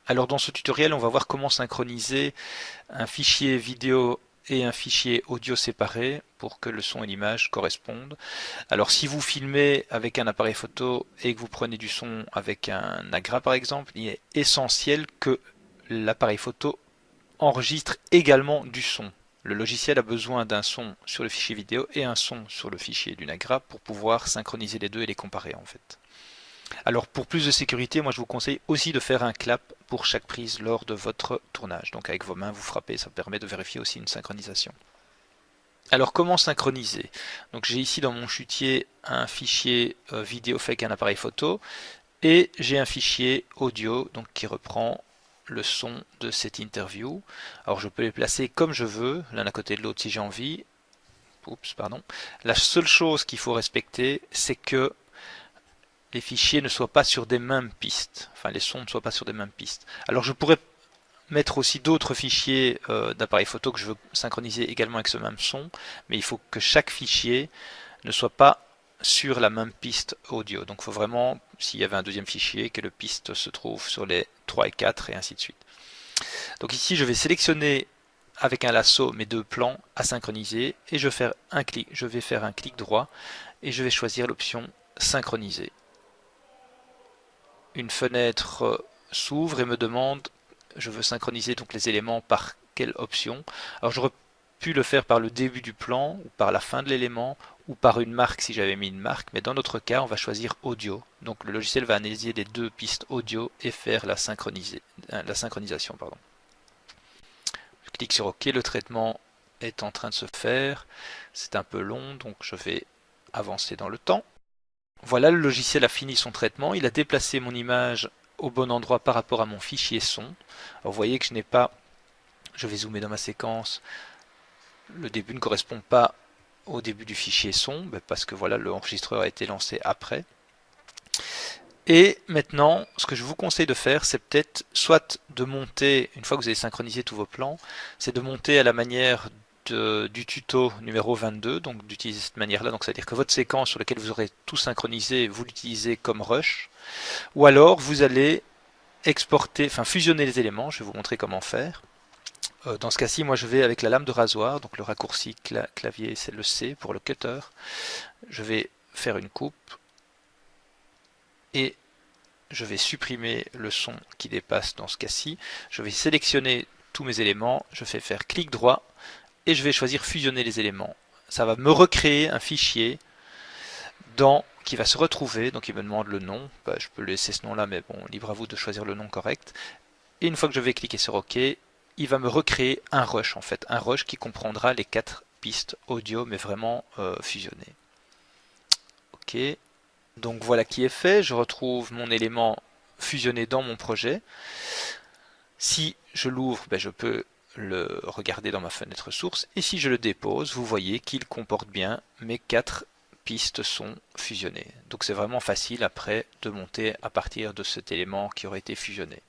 Alors dans ce tutoriel, on va voir comment synchroniser un fichier vidéo et un fichier audio séparés pour que le son et l'image correspondent. Alors si vous filmez avec un appareil photo et que vous prenez du son avec un Nagra par exemple, il est essentiel que l'appareil photo enregistre également du son. Le logiciel a besoin d'un son sur le fichier vidéo et un son sur le fichier du Nagra pour pouvoir synchroniser les deux et les comparer en fait. Alors pour plus de sécurité, moi je vous conseille aussi de faire un clap pour chaque prise lors de votre tournage. Donc avec vos mains vous frappez, ça permet de vérifier aussi une synchronisation. Alors comment synchroniser? Donc j'ai ici dans mon chutier un fichier vidéo fait avec un appareil photo et j'ai un fichier audio donc qui reprend le son de cette interview. Alors je peux les placer comme je veux, l'un à côté de l'autre si j'ai envie. Oups, pardon. La seule chose qu'il faut respecter, c'est que les fichiers ne soient pas sur des mêmes pistes, enfin les sons ne soient pas sur des mêmes pistes. Alors je pourrais mettre aussi d'autres fichiers d'appareil photo que je veux synchroniser également avec ce même son, mais il faut que chaque fichier ne soit pas sur la même piste audio. Donc il faut vraiment, s'il y avait un deuxième fichier, que le piste se trouve sur les 3 et 4 et ainsi de suite. Donc ici je vais sélectionner avec un lasso mes deux plans à synchroniser et je vais faire un clic droit et je vais choisir l'option synchroniser. Une fenêtre s'ouvre et me demande, je veux synchroniser donc les éléments par quelle option. Alors j'aurais pu le faire par le début du plan, ou par la fin de l'élément, ou par une marque si j'avais mis une marque, mais dans notre cas on va choisir audio. Donc le logiciel va analyser les deux pistes audio et faire la synchronisation. Pardon. Je clique sur OK, le traitement est en train de se faire. C'est un peu long, donc je vais avancer dans le temps. Voilà, le logiciel a fini son traitement, il a déplacé mon image au bon endroit par rapport à mon fichier son. Alors vous voyez que je n'ai pas, je vais zoomer dans ma séquence, le début ne correspond pas au début du fichier son, parce que voilà, l'enregistreur a été lancé après. Et maintenant, ce que je vous conseille de faire, c'est peut-être soit de monter, une fois que vous avez synchronisé tous vos plans, c'est de monter à la manière du tuto numéro 22, donc d'utiliser cette manière-là, donc c'est-à-dire que votre séquence sur laquelle vous aurez tout synchronisé, vous l'utilisez comme rush, ou alors vous allez exporter, enfin fusionner les éléments, je vais vous montrer comment faire. Dans ce cas-ci, moi je vais avec la lame de rasoir, donc le raccourci clavier c'est le C pour le cutter, je vais faire une coupe et je vais supprimer le son qui dépasse dans ce cas-ci, je vais sélectionner tous mes éléments, je vais faire clic droit et je vais choisir fusionner les éléments. Ça va me recréer un fichier qui va se retrouver, donc il me demande le nom, je peux laisser ce nom là mais bon, libre à vous de choisir le nom correct. Et une fois que je vais cliquer sur OK, il va me recréer un rush en fait, un rush qui comprendra les 4 pistes audio mais vraiment fusionnées. OK, donc voilà qui est fait, je retrouve mon élément fusionné dans mon projet. Si je l'ouvre, je peux le regarder dans ma fenêtre source et si je le dépose, vous voyez qu'il comporte bien mes 4 pistes sont fusionnées. Donc c'est vraiment facile après de monter à partir de cet élément qui aurait été fusionné.